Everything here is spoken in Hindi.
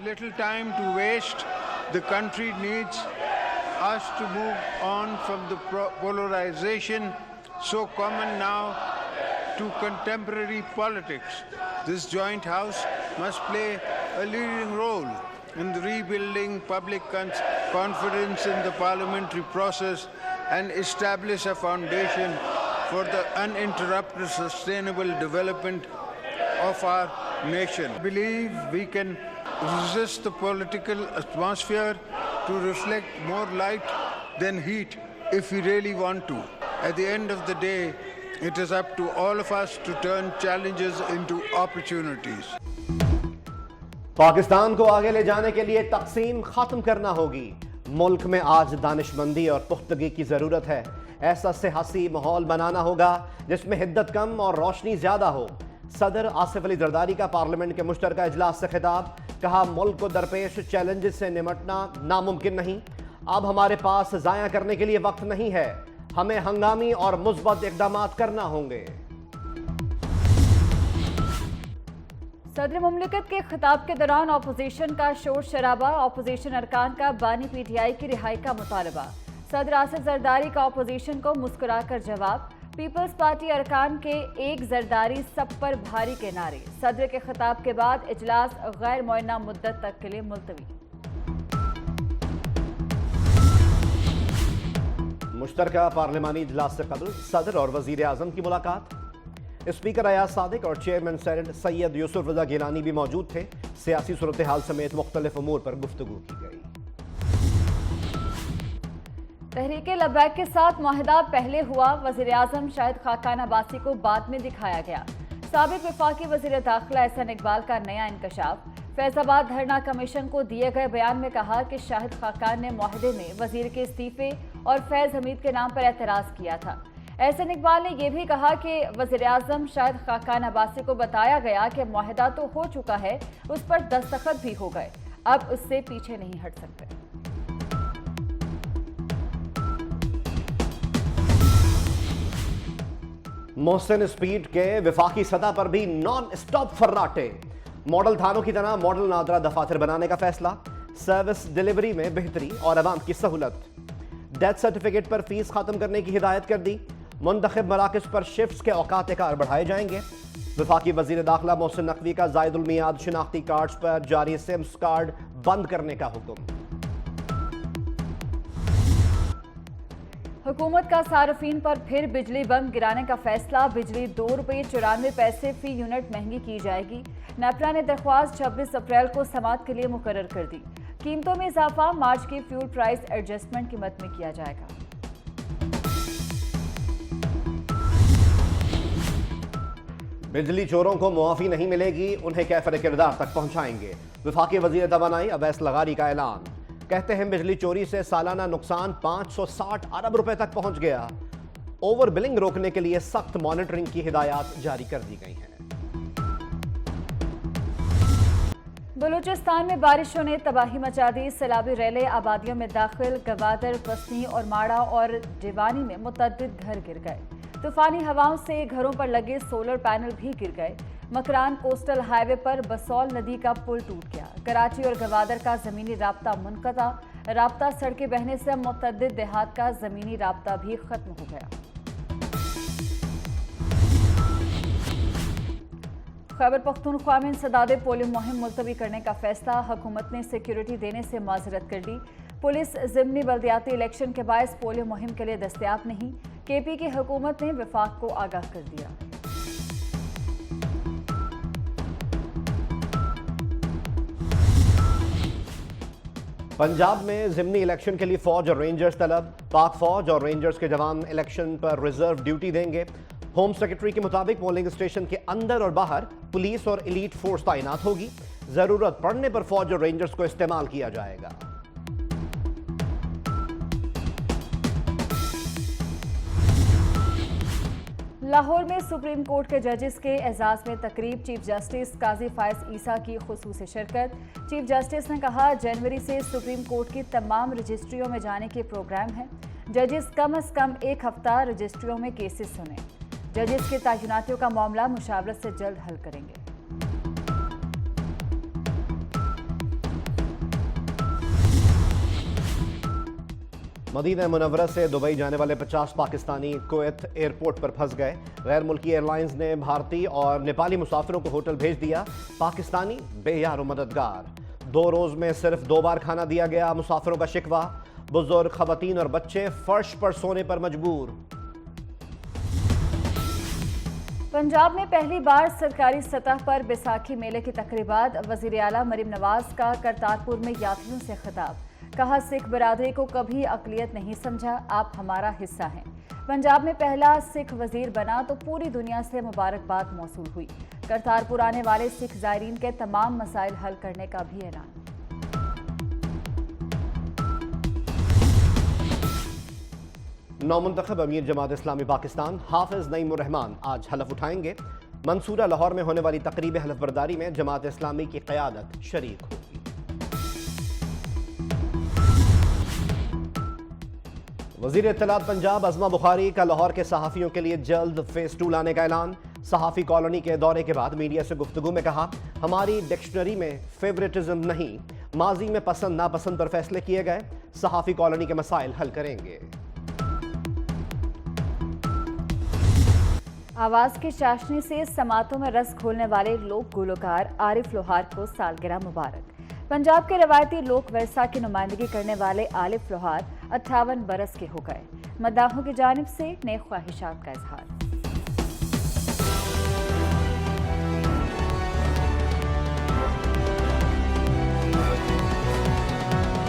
little time to waste. The country needs us to move on from the polarization so common now to contemporary politics. This joint house must play a leading role in the rebuilding public confidence in the parliamentary process and establish a foundation for the uninterrupted sustainable development of our nation. I believe we can resist the political atmosphere to reflect more light than heat if we really want to. At the end of the day, it is up to all of us to turn challenges into opportunities. Pakistan को आगे ले जाने के लिए तकसीम खत्म करना होगी। मुल्क में आज दानिशमंदी और पुख्तगी की जरूरत है। ऐसा सियासी माहौल बनाना होगा जिसमें हिद्दत कम और रोशनी ज्यादा हो। सदर आसिफ अली जरदारी का पार्लियामेंट के मुश्तरका इजलास से खिताब। कहा, मुल्क को दरपेश चैलेंजेस से निमटना नामुमकिन नहीं। अब हमारे पास जाया करने के लिए वक्त नहीं है। हमें हंगामी और मुस्बत इक़दामात करना होंगे। सदर मुमलिकत के खिताब के दौरान अपोजिशन का शोर शराबा। अपोजिशन अरकान का बानी पीटीआई की रिहाई का मुतालबा। सदर आसिफ जरदारी का अपोजिशन को मुस्कुराकर जवाब। पीपल्स पार्टी अरकान के एक जरदारी सब पर भारी के नारे। सदर के खिताब के बाद इजलास गैर मुअय्यना मुद्दत तक के लिए मुलतवी। मुश्तरका पार्लिमानी इजलास से कबल सदर और वजीर आजम की मुलाकात। स्पीकर अयाज सादिक और चेयरमैन सेनेट सैयद यूसुफ रजा गिलानी भी मौजूद थे। सियासी सूरत हाल समेत मुख्तलिफ उमूर पर गुफ्तगू की गई। तहरीके लब्बैक के साथ मुआहदा पहले हुआ। वजीर आजम शाहिद खाकान अब्बासी को बाद में दिखाया गया। साबिक वफाकी वजीर दाखिला एहसन इकबाल का नया इंकशाफ। फैजाबाद धरना कमीशन को दिए गए बयान में कहा कि शाहिद खाकान ने मुआहदे में वजीर के इस्तीफे और फैज हमीद के नाम पर एतराज़ किया था। एहसन इकबाल ने यह भी कहा कि वज़ीर आज़म शाहिद खाकान अब्बासी को बताया गया कि मुआहदा तो हो चुका है, उस पर दस्तखत भी हो गए, अब उससे पीछे नहीं हट सकते। मोहसिन स्पीड के विफाकी सतह पर भी नॉन स्टॉप फर्राटे। मॉडल थानों की तरह मॉडल नादरा दफातर बनाने का फैसला। सर्विस डिलीवरी में बेहतरी और अवाम की सहूलत। डेथ सर्टिफिकेट पर फीस खत्म करने की हिदायत कर दी। मुंतखब मराकज़ पर शिफ्ट्स के औकात कार बढ़ाए जाएंगे। वफाकी वजीर दाखिला मोहसिन नकवी का जायदुल मियाद शिनाख्ती कार्ड्स पर जारी सिम्स कार्ड बंद करने का हुक्म। हुकूमत का सार्फिन पर फिर बिजली बम गिराने का फैसला। बिजली ₹2.94 फी यूनिट महंगी की जाएगी। नेपरा ने दरख्वास्त 26 अप्रैल को समाअत के लिए मुकर्रर कर दी। कीमतों में इजाफा मार्च की फ्यूल प्राइस एडजस्टमेंट कीमत में किया जाएगा। बिजली चोरों को मुआफी नहीं मिलेगी, उन्हें कैफर किरदार तक पहुंचाएंगे। वफाकी वजीर तवानाई अवैस लगारी का ऐलान। कहते हैं बिजली चोरी से सालाना नुकसान 560 अरब रुपए तक पहुंच गया। ओवर बिलिंग रोकने के लिए सख्त मॉनिटरिंग की हिदायत जारी कर दी गई हैं। बलूचिस्तान में बारिशों ने तबाही मचा दी। सैलाबी रैले आबादियों में दाखिल। गवादर, बसनी और माड़ा और डिवानी में मुतअद्दिद घर गिर गए। तूफानी हवाओं से घरों पर लगे सोलर पैनल भी गिर गए। मकरान कोस्टल हाईवे पर बसौल नदी का पुल टूट गया। कराची और गवादर का जमीनी राब्ता मुनक़ता। राब्ता सड़कें बहने से मुतअद्दिद देहात का जमीनी राब्ता भी खत्म हो गया। खैबर पख्तूनख्वा में इंसदादे पोलिंग मुहिम मुलतवी करने का फैसला। हुकूमत ने सिक्योरिटी देने से माजरत कर दी। पुलिस ज़िमनी बल्दियाती इलेक्शन के बायस पोलिंग मुहिम के लिए दस्तयाब नहीं। केपी की हुकूमत ने विफाक को आगाह कर दिया। पंजाब में ज़िमनी इलेक्शन के लिए फौज और रेंजर्स तलब। पाक फौज और रेंजर्स के जवान इलेक्शन पर रिजर्व ड्यूटी देंगे। होम सेक्रेटरी के मुताबिक पोलिंग स्टेशन के अंदर और बाहर पुलिस और एलीट फोर्स तैनात होगी। जरूरत पड़ने पर फौज और रेंजर्स को इस्तेमाल किया जाएगा। लाहौर में सुप्रीम कोर्ट के जजेस के एजाज में तकरीब। चीफ जस्टिस काजी फायज ईसा की खुसूसी शिरकत। चीफ जस्टिस ने कहा, जनवरी से सुप्रीम कोर्ट की तमाम रजिस्ट्रियों में जाने के प्रोग्राम है। जजेस कम से कम एक हफ्ता रजिस्ट्रियों में केसेस सुने। जजेस के तैनातियों का मामला मुशावरत से जल्द हल करेंगे। मदीना मुनव्वरा से दुबई जाने वाले 50 पाकिस्तानी कुवैत एयरपोर्ट पर फंस गए। गैर मुल्की एयरलाइंस ने भारतीय और नेपाली मुसाफिरों को होटल भेज दिया। पाकिस्तानी बेयार मददगार। 2 रोज में सिर्फ 2 बार खाना दिया गया। मुसाफिरों का शिकवा, बुजुर्ग, खवातीन और बच्चे फर्श पर सोने पर मजबूर। पंजाब में पहली बार सरकारी सतह पर बैसाखी मेले की तकरीबात। वजीर आला मरीम नवाज का करतारपुर में यात्रियों से खिताब। कहा, सिख बरादरी को कभी अकलियत नहीं समझा, आप हमारा हिस्सा हैं। पंजाब में पहला सिख वजीर बना तो पूरी दुनिया से मुबारकबाद मौसूल हुई। करतारपुर आने वाले सिख जायरीन के तमाम मसाइल हल करने का भी ऐलान। नौमुंतखब अमीर जमात इस्लामी पाकिस्तान हाफिज नईमुर रहमान आज हलफ उठाएंगे। मंसूरा लाहौर में होने वाली तकरीब हलफ बरदारी में जमात इस्लामी की क़यादत शरीक होगी। वज़ीर इत्तलात पंजाब अज़मा बुखारी का लाहौर के सहाफ़ियों के लिए जल्द फेज़ 2 लाने का ऐलान। सहाफ़ी कॉलोनी के दौरे के बाद मीडिया से गुफ्तगू में कहा, हमारी डिक्शनरी में फेवरेटिज्म नहीं, माजी में पसंद नापसंद पर फैसले किए गए। सहाफ़ी कॉलोनी के मसाइल हल करेंगे। आवाज़ की चाशनी से समातों में रस घोलने वाले लोक गुलकार आरिफ लोहार को सालगिरह मुबारक। पंजाब के रवायती लोक वर्षा की नुमाइंदगी करने वाले आरिफ लोहार 58 बरस के हो गए। मद्दाहों की जानिब से नेक ख्वाहिशात का इजहार।